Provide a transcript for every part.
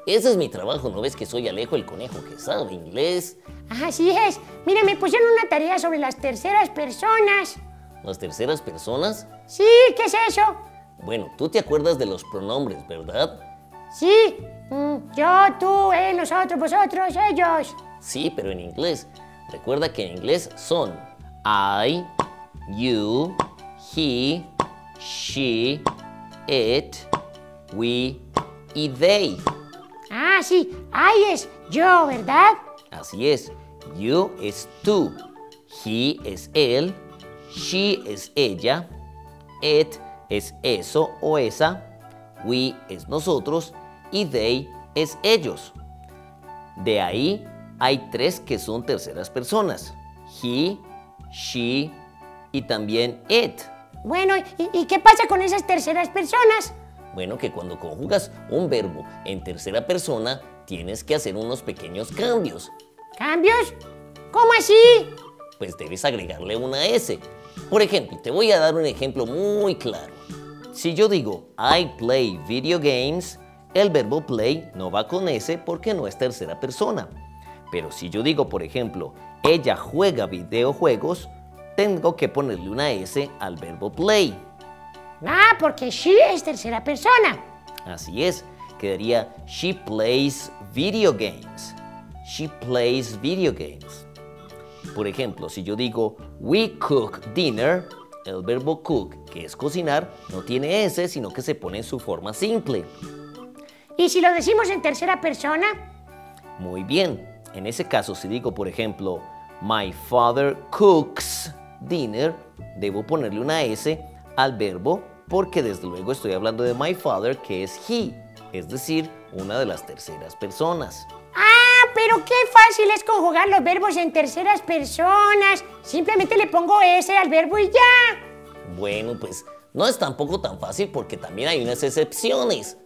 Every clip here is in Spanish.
Ese es mi trabajo, ¿no ves que soy Alejo el conejo que sabe inglés? Así es. Mira, me pusieron una tarea sobre las terceras personas. ¿Las terceras personas? Sí, ¿qué es eso? Bueno, tú te acuerdas de los pronombres, ¿verdad? Sí. Yo, tú, él, nosotros, vosotros, ellos. Sí, pero en inglés. Recuerda que en inglés son I, you, he, she, it, we y they. Ah, sí. I es yo, ¿verdad? Así es. You es tú. He es él. She es ella. It es eso o esa. We es nosotros. Y they es ellos. De ahí hay 3 que son terceras personas. He, she y también it. Bueno, ¿y qué pasa con esas terceras personas? Bueno, que cuando conjugas un verbo en tercera persona, tienes que hacer unos pequeños cambios. ¿Cambios? ¿Cómo así? Pues debes agregarle una S. Por ejemplo, te voy a dar un ejemplo muy claro. Si yo digo I play video games, el verbo play no va con S porque no es tercera persona. Pero si yo digo, por ejemplo, ella juega videojuegos, tengo que ponerle una S al verbo play. Ah, porque she es tercera persona. Así es, quedaría she plays video games. She plays video games. Por ejemplo, si yo digo we cook dinner, el verbo cook, que es cocinar, no tiene S, sino que se pone en su forma simple. ¿Y si lo decimos en tercera persona? Muy bien. En ese caso, si digo, por ejemplo, my father cooks dinner, debo ponerle una S al verbo porque desde luego estoy hablando de my father, que es he, es decir, una de las terceras personas. ¡Ah! Pero qué fácil es conjugar los verbos en terceras personas. Simplemente le pongo S al verbo y ya. Bueno, pues no es tampoco tan fácil porque también hay unas excepciones.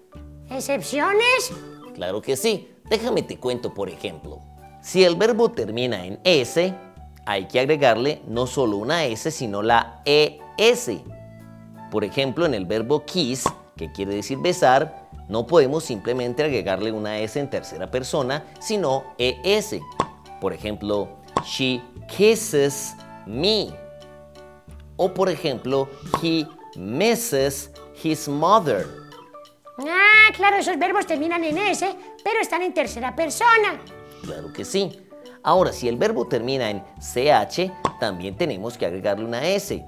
¿Excepciones? Claro que sí. Déjame te cuento, por ejemplo. Si el verbo termina en S, hay que agregarle no solo una S, sino la ES. Por ejemplo, en el verbo kiss, que quiere decir besar, no podemos simplemente agregarle una S en tercera persona, sino ES. Por ejemplo, she kisses me. O por ejemplo, he misses his mother. Ah, claro, esos verbos terminan en S, pero están en tercera persona. Claro que sí. Ahora, si el verbo termina en CH, también tenemos que agregarle una S.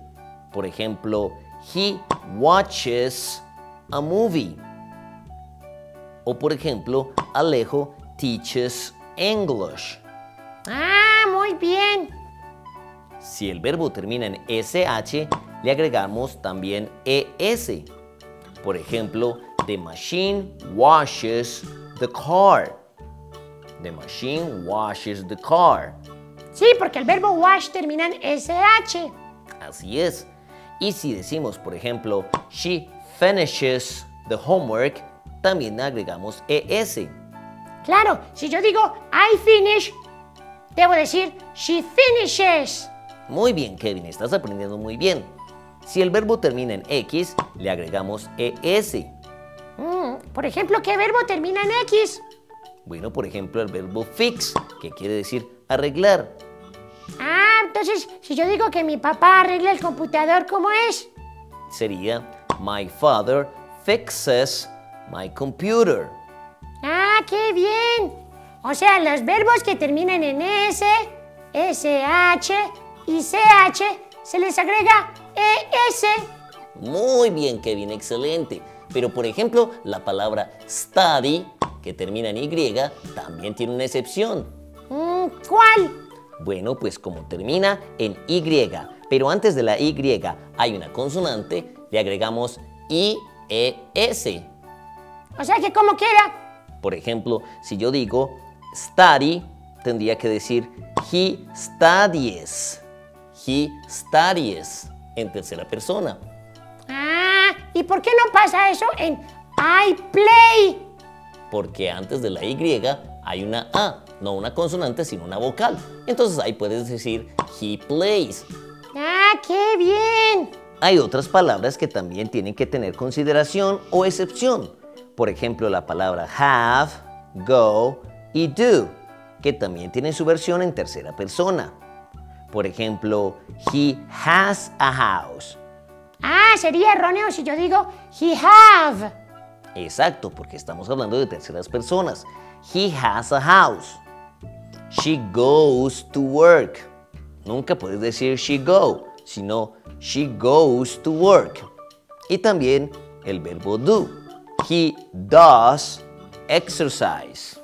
Por ejemplo, he watches a movie. O por ejemplo, Alejo teaches English. Ah, muy bien. Si el verbo termina en SH, le agregamos también ES. Por ejemplo, the machine washes the car. The machine washes the car. Sí, porque el verbo wash termina en SH. Así es. Y si decimos, por ejemplo, she finishes the homework, también agregamos ES. Claro, si yo digo I finish, debo decir she finishes. Muy bien, Kevin, estás aprendiendo muy bien. Si el verbo termina en X, le agregamos ES. Por ejemplo, ¿qué verbo termina en X? Bueno, por ejemplo, el verbo fix, que quiere decir arreglar. Ah, entonces, si yo digo que mi papá arregla el computador, ¿cómo es? Sería my father fixes my computer. Ah, qué bien. O sea, los verbos que terminan en S, SH y CH se les agrega ES. Muy bien, Kevin, excelente. Pero, por ejemplo, la palabra study, que termina en Y, también tiene una excepción. ¿Cuál? Bueno, pues como termina en Y, pero antes de la Y hay una consonante, le agregamos IES. O sea que, ¿cómo queda? Por ejemplo, si yo digo study, tendría que decir he studies. He studies en tercera persona. Ah, ¿y por qué no pasa eso en I play? Porque antes de la Y hay una A, no una consonante, sino una vocal. Entonces ahí puedes decir he plays. ¡Ah, qué bien! Hay otras palabras que también tienen que tener consideración o excepción. Por ejemplo, la palabra have go y do, que también tienen su versión en tercera persona. Por ejemplo, he has a house. Ah, sería erróneo si yo digo he have. Exacto, porque estamos hablando de terceras personas. He has a house. She goes to work. Nunca puedes decir she go, sino she goes to work. Y también el verbo do. He does exercise.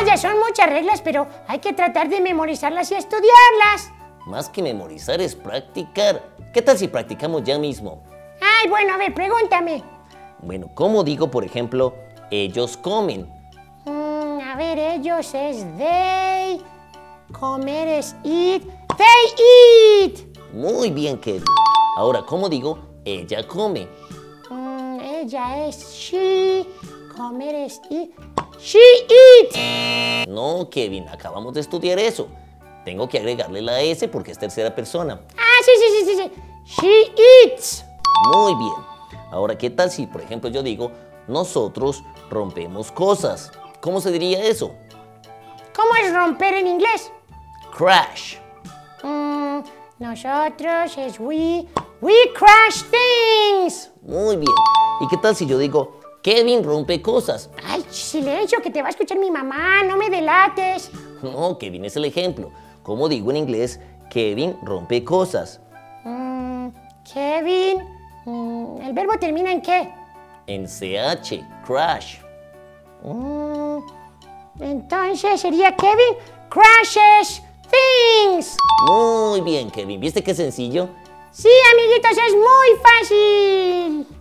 Ya son muchas reglas, pero hay que tratar de memorizarlas y estudiarlas. Más que memorizar es practicar. ¿Qué tal si practicamos ya mismo? Ay, bueno, a ver, pregúntame. Bueno, ¿cómo digo, por ejemplo, ellos comen? A ver, ellos es they, comer es eat, they eat. Muy bien, Kevin. Ahora, ¿cómo digo, ella come? Ella es she, comer es eat, she eats. No, Kevin, acabamos de estudiar eso. Tengo que agregarle la S porque es tercera persona. Sí. She eats. Muy bien. Ahora, ¿qué tal si, por ejemplo, yo digo, nosotros rompemos cosas? ¿Cómo se diría eso? ¿Cómo es romper en inglés? Crash. Nosotros es we crash things. Muy bien. ¿Y qué tal si yo digo, Kevin rompe cosas? Ay, silencio, que te va a escuchar mi mamá, no me delates. No, Kevin es el ejemplo. ¿Cómo digo en inglés, Kevin rompe cosas? Kevin, ¿el verbo termina en qué? En CH, crash. Entonces sería Kevin crashes things. Muy bien, Kevin. ¿Viste qué sencillo? Sí, amiguitos, es muy fácil.